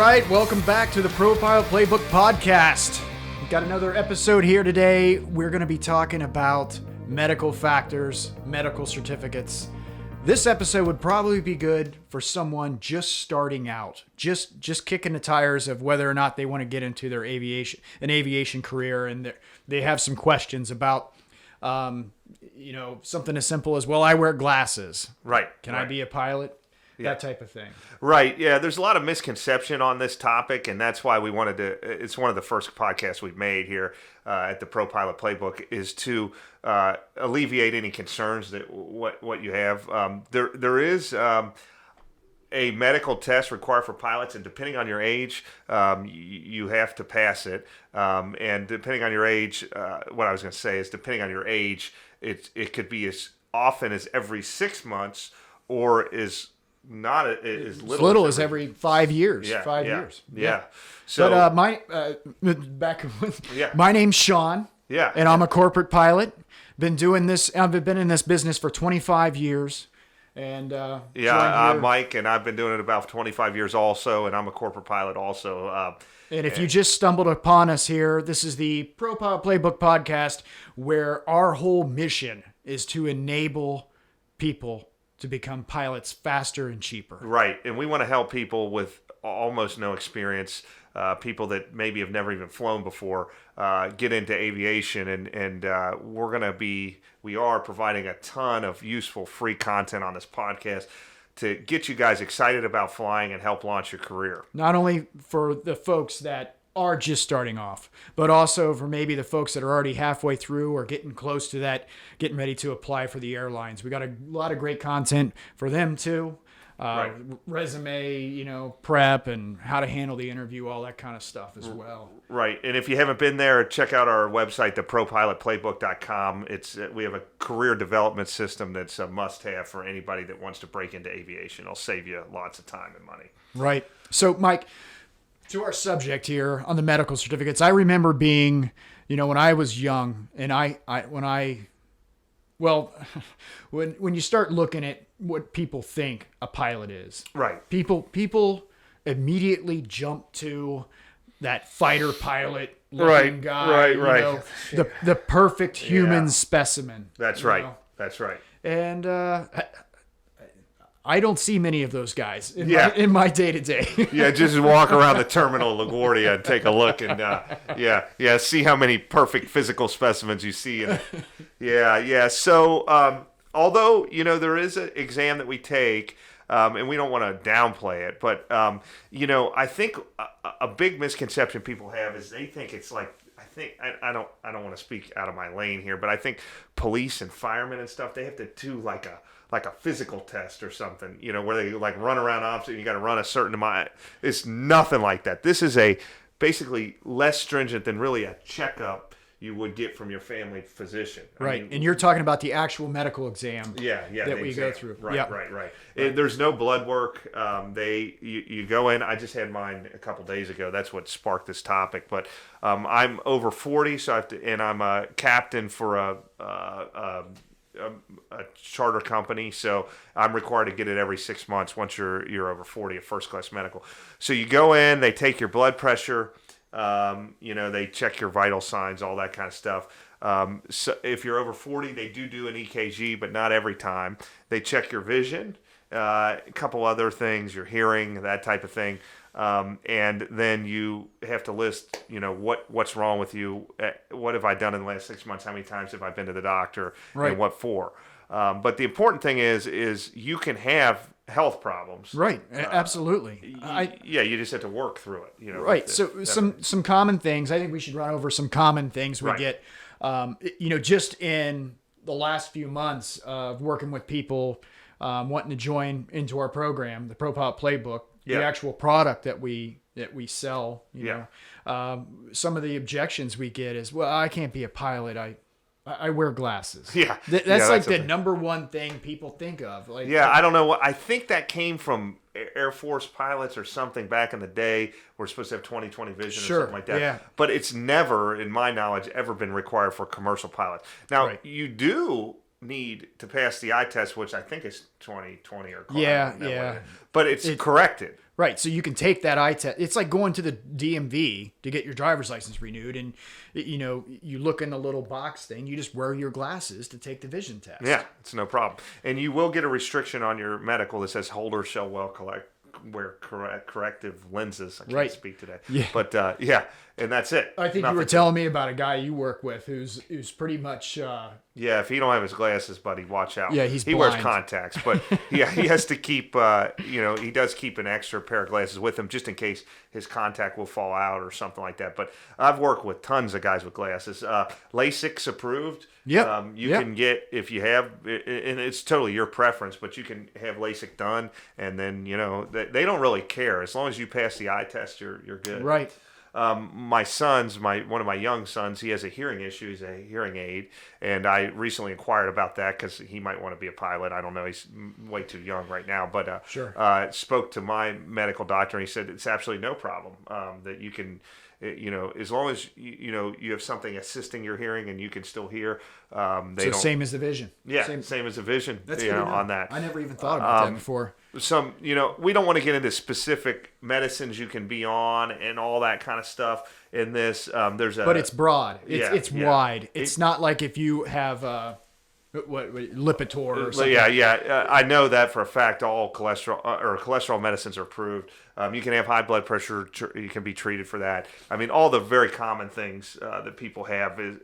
right, welcome back to the Pro-Pilot Playbook podcast. We've got another episode here today. We're going to be talking about medical factors, medical certificates. This episode would probably be good for someone just starting out, just kicking the tires of whether or not they want to get into their aviation career, and they have some questions about, something as simple as, well, I wear glasses. Right. Can I be a pilot? Yeah. That type of thing. Right. Yeah. There's a lot of misconception on this topic, and that's why we wanted to. It's one of the first podcasts we've made here at the Pro-Pilot Playbook is to alleviate any concerns that what you have. There is a medical test required for pilots, and depending on your age, you have to pass it. And depending on your age, what I was going to say is, depending on your age, it could be as often as every 6 months, or not as little as every 5 years. Yeah, 5 yeah, years. Yeah. So, but my name's Sean. Yeah. And I'm a corporate pilot. I've been in this business for 25 years. And I'm Mike, and I've been doing it about 25 years also, and I'm a corporate pilot also. And if you just stumbled upon us here, this is the Pro-Pilot Playbook podcast, where our whole mission is to enable people to become pilots faster and cheaper. Right. And we want to help people with almost no experience, people that maybe have never even flown before, get into aviation. And we are providing a ton of useful free content on this podcast to get you guys excited about flying and help launch your career. Not only for the folks that are just starting off, but also for maybe the folks that are already halfway through or getting close to that, getting ready to apply for the airlines. We got a lot of great content for them too. Right. Resume, prep, and how to handle the interview, all that kind of stuff as well. Right. And if you haven't been there, check out our website, thepropilotplaybook.com. We have a career development system that's a must-have for anybody that wants to break into aviation. It'll save you lots of time and money. Right. So, Mike, to our subject here on the medical certificates, I remember being, when I was young, and when you start looking at what people think a pilot is, right? People immediately jump to that fighter pilot looking guy, right. The perfect human specimen. That's right. That's right. And I don't see many of those guys in my day-to-day. Yeah, just walk around the terminal LaGuardia and take a look and see how many perfect physical specimens you see. So although, there is an exam that we take, and we don't want to downplay it, but, I think a big misconception people have is they think it's like, I don't want to speak out of my lane here, but I think police and firemen and stuff, they have to do like a physical test or something, where they like run around opposite and you got to run a certain amount. It's nothing like that. This is basically less stringent than really a checkup you would get from your family phisian. Right. And you're talking about the actual medical exam that we go through. Right. There's no blood work. You go in. I just had mine a couple days ago. That's what sparked this topic. But I'm over 40, so I have to, and I'm a captain for a charter company, so I'm required to get it every 6 months once you're over 40, a first class medical. So you go in, they take your blood pressure, they check your vital signs, all that kind of stuff. So if you're over 40, they do an EKG, but not every time. They check your vision, a couple other things, your hearing, that type of thing. And then you have to list, what's wrong with you. What have I done in the last 6 months? How many times have I been to the doctor? Right. And what for? But the important thing is you can have health problems. Right. Absolutely. You just have to work through it. Right. So some common things. I think we should run over some common things we get. Just in the last few months of working with people wanting to join into our program, the Pro-Pilot Playbook. The actual product that we sell, some of the objections we get is, well, I can't be a pilot. I wear glasses. Yeah. That's like the number one thing people think of. I don't know. I think that came from Air Force pilots or something back in the day. We're supposed to have 20/20 vision or something like that. Yeah. But it's never, in my knowledge, ever been required for commercial pilots. Now, you do need to pass the eye test, which I think is 2020 or Yeah. but it's corrected. Right, so you can take that eye test. It's like going to the DMV to get your driver's license renewed, and you look in the little box thing. You just wear your glasses to take the vision test. Yeah, it's no problem. And you will get a restriction on your medical that says holders shall wear corrective lenses. I can't speak today. Yeah. But and that's it. I think you were telling me about a guy you work with who's pretty much. Yeah, if he don't have his glasses, buddy, watch out. Yeah, he wears contacts, but he has to keep. He does keep an extra pair of glasses with him just in case his contact will fall out or something like that. But I've worked with tons of guys with glasses. LASIK's approved. Yep. You can get, if you have, and it's totally your preference, but you can have LASIK done, and then they don't really care as long as you pass the eye test. You're good. Right. My son's one of my young sons. He has a hearing issue. He's a hearing aid, and I recently inquired about that because he might want to be a pilot. I don't know. He's way too young right now, but sure. Spoke to my medical doctor, and he said it's absolutely no problem that you can. As long as you have something assisting your hearing and you can still hear, same as the vision. Yeah, same as the vision. That's on that. I never even thought about that before. We don't want to get into specific medicines you can be on and all that kind of stuff. In this, but it's broad. It's wide. It's not like if you have Lipitor or something. Yeah. I know that for a fact. All cholesterol medicines are approved. You can have high blood pressure. You can be treated for that. I mean, all the very common things that people have is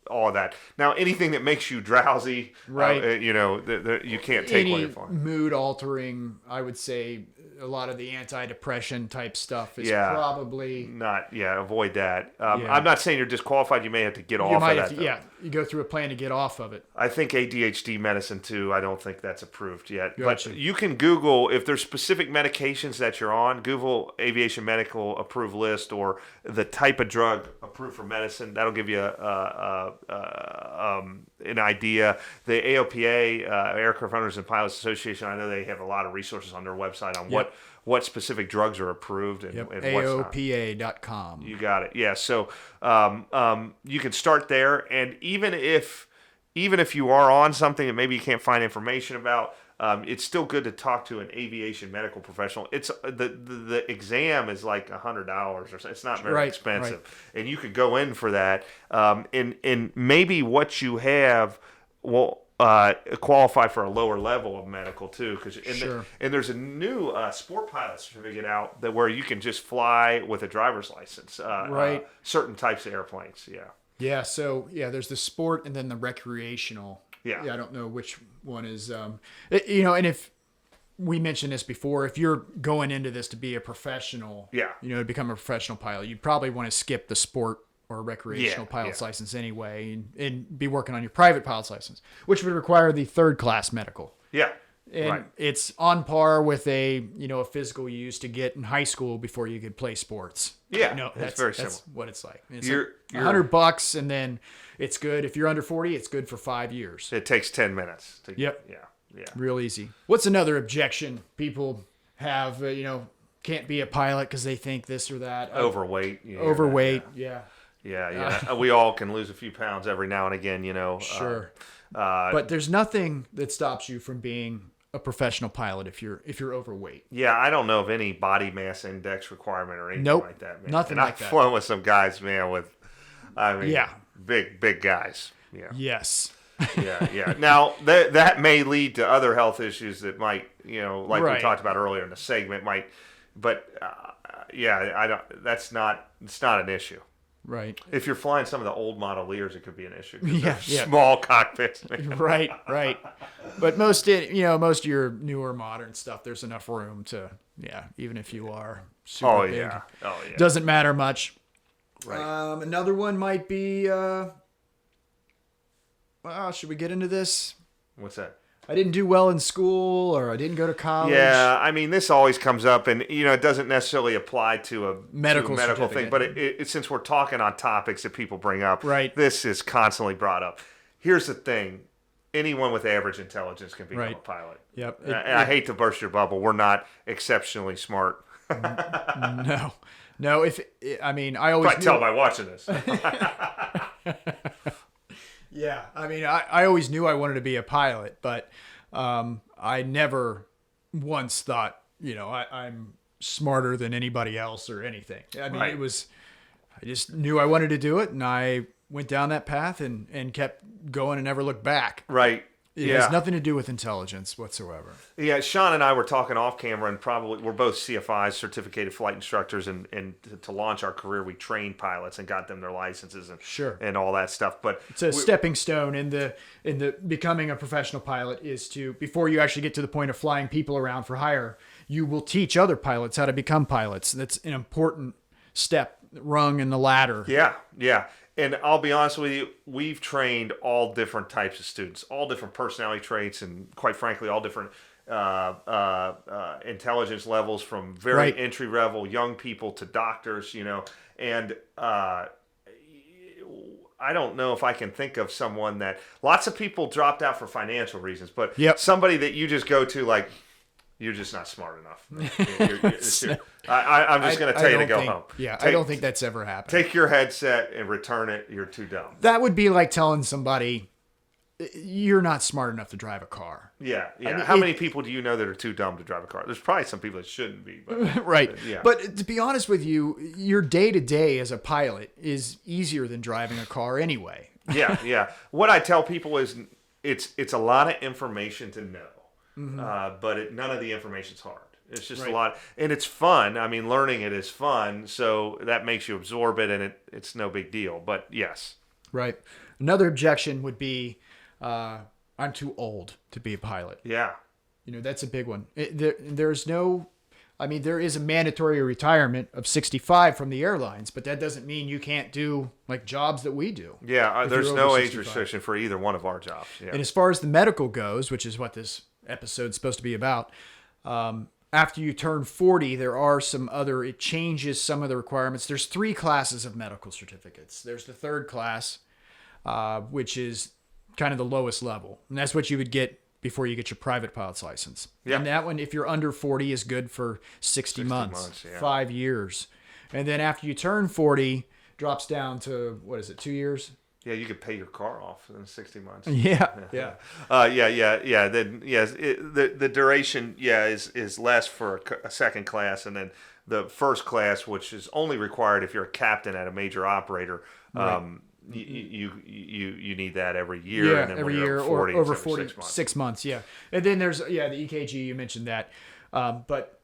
all of that. Now, anything that makes you drowsy, right? You can't take while you're flying. Mood altering, I would say. A lot of the antidepressant type stuff is probably not. Yeah, avoid that. I'm not saying you're disqualified. You may have to get off of that. You go through a plan to get off of it. I think ADHD medicine too. I don't think that's approved yet. Gotcha. But you can Google if there's specific medications that you're on. Google aviation medical approved list or the type of drug approved for medicine. That'll give you an idea. The AOPA, Aircraft Owners and Pilots Association. I know they have a lot of resources on their website on what specific drugs are approved and what's not. AOPA.com. You got it. Yeah. So you can start there, and even if you are on something that maybe you can't find information about, it's still good to talk to an aviation medical professional. It's the exam is like $100 or something. It's not very expensive, and you could go in for that. And maybe what you have will qualify for a lower level of medical too, because and there's a new sport pilot certificate out where you can just fly with a driver's license. Certain types of airplanes. Yeah. Yeah. So there's the sport and then the recreational. Yeah. I don't know which one is. And if we mentioned this before, if you're going into this to be a professional, to become a professional pilot, you'd probably want to skip the sport or recreational pilot's license anyway, and be working on your private pilot's license, which would require the third class medical. Yeah. And it's on par with a physical you used to get in high school before you could play sports. Yeah. That's very similar. That's what it's like. It's like $100 and then it's good. If you're under 40, it's good for 5 years. It takes 10 minutes. Yep. Yeah. Real easy. What's another objection people have, can't be a pilot because they think this or that? Overweight. Yeah. We all can lose a few pounds every now and again, Sure. But there's nothing that stops you from being a professional pilot if you're overweight. Yeah, I don't know of any body mass index requirement or anything like that, man. Nothing like that. I've flown with some guys, man, big guys. Yeah. Yes. Yeah. Now that may lead to other health issues that might, we talked about earlier in the segment, I don't. It's not an issue. Right. If you're flying some of the old model Lears, it could be an issue. Small cockpits. Right. But most of your newer modern stuff, there's enough room to, even if you are super big. Oh yeah. Doesn't matter much. Right. Another one might be, should we get into this? What's that? I didn't do well in school, or I didn't go to college. Yeah, I mean, this always comes up, and it doesn't necessarily apply to a medical thing. But it since we're talking on topics that people bring up, this is constantly brought up. Here's the thing: anyone with average intelligence can become a pilot. Yep. I hate to burst your bubble. We're not exceptionally smart. No. I always tell by watching this. Yeah, I mean, I always knew I wanted to be a pilot, but I never once thought, I'm smarter than anybody else or anything. I mean, Right. I just knew I wanted to do it, and I went down that path and kept going and never looked back. Right. It has nothing to do with intelligence whatsoever. Yeah, Sean and I were talking off camera, and probably we're both CFIs, certificated flight instructors, and to launch our career, we trained pilots and got them their licenses and Sure. and all that stuff. But It's a stepping stone in the becoming a professional pilot is to, before you actually get to the point of flying people around for hire, you will teach other pilots how to become pilots. That's an important step rung in the ladder. Yeah. And I'll be honest with you, we've trained all different types of students, all different personality traits, and quite frankly, all different intelligence levels, from very Right. entry level young people to doctors, and I don't know if I can think of someone that lots of people dropped out for financial reasons, but Yep. somebody that you just go to like, you're just not smart enough. I'm just going to tell you to go home. Yeah, I don't think that's ever happened. Take your headset and return it. You're too dumb. That would be like telling somebody you're not smart enough to drive a car. Yeah. I mean, How many people do you know that are too dumb to drive a car? There's probably some people that shouldn't be. But, Right. Yeah. But to be honest with you, your day-to-day as a pilot is easier than driving a car anyway. Yeah. What I tell people is it's a lot of information to know. But none of the information's hard. It's just a lot, and it's fun. I mean, learning it is fun, so that makes you absorb it, and it's no big deal. But yes, Right. Another objection would be, I'm too old to be a pilot. yeah, That's a big one. There's no, I mean, there is a mandatory retirement of 65 from the airlines, but that doesn't mean you can't do like jobs that we do. yeah. if There's you're no over age 65. restriction for either one of our jobs. Yeah, And as far as the medical goes, which is what this episode's supposed to be about, after you turn 40, it changes some of the requirements. There's 3 classes of medical certificates. There's the 3rd class, which is kind of the lowest level. And that's what you would get before you get your private pilot's license. Yeah. And that one, if you're under 40, is good for 60 months, yeah. 5 years. And then after you turn 40, drops down to, 2 years? yeah. You could pay your car off in 60 months. Yeah. Then yes, the duration is less for a second class, and then the first class, which is only required if you're a captain at a major operator. You need that every year. Yeah, and then every when you're year, over or 40, over it's every 40, 6 months. Yeah. And then there's, the EKG, you mentioned that. But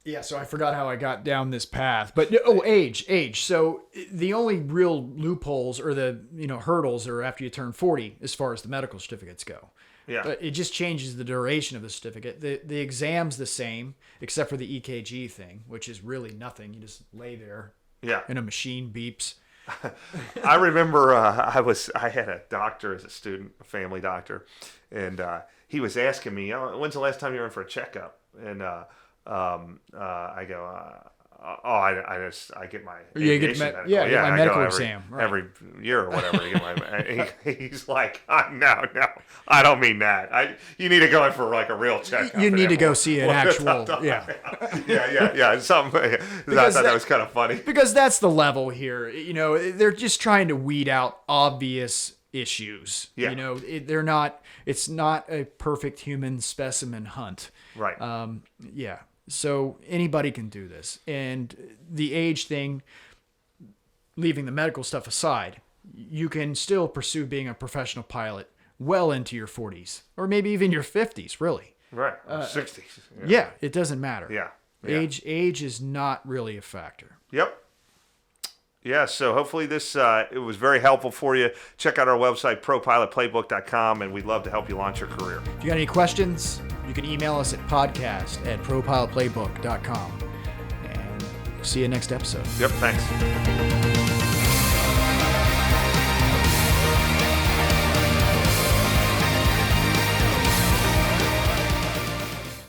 yeah, so I forgot how I got down this path. But age. So the only real loopholes or the hurdles are after you turn 40 as far as the medical certificates go. Yeah. But it just changes the duration of the certificate. The exam's the same except for the EKG thing, which is really nothing. You just lay there Yeah. and a machine beeps. I remember I had a doctor as a student, a family doctor, and he was asking me, when's the last time you were in for a checkup? And I go, I get my aviation medical. get my I medical go exam right. every year or whatever. To get my, he's like, no, I don't mean that. You need to go in for like a real checkup. You need to go see an actual, yeah. Something. I thought that was kind of funny. Because that's the level here. They're just trying to weed out obvious issues. Yeah. It's not a perfect human specimen hunt. Right. Yeah. So anybody can do this. And the age thing, leaving the medical stuff aside, you can still pursue being a professional pilot well into your 40s or maybe even your 50s, really. Right. 60s. Yeah, it doesn't matter. Yeah. Age is not really a factor. Yep. Yeah, so hopefully this it was very helpful for you. Check out our website, Pro-Pilot Playbook.com, and we'd love to help you launch your career. If you got any questions, you can email us at podcast@ProPilotPlaybook.com. And see you next episode. Yep, thanks.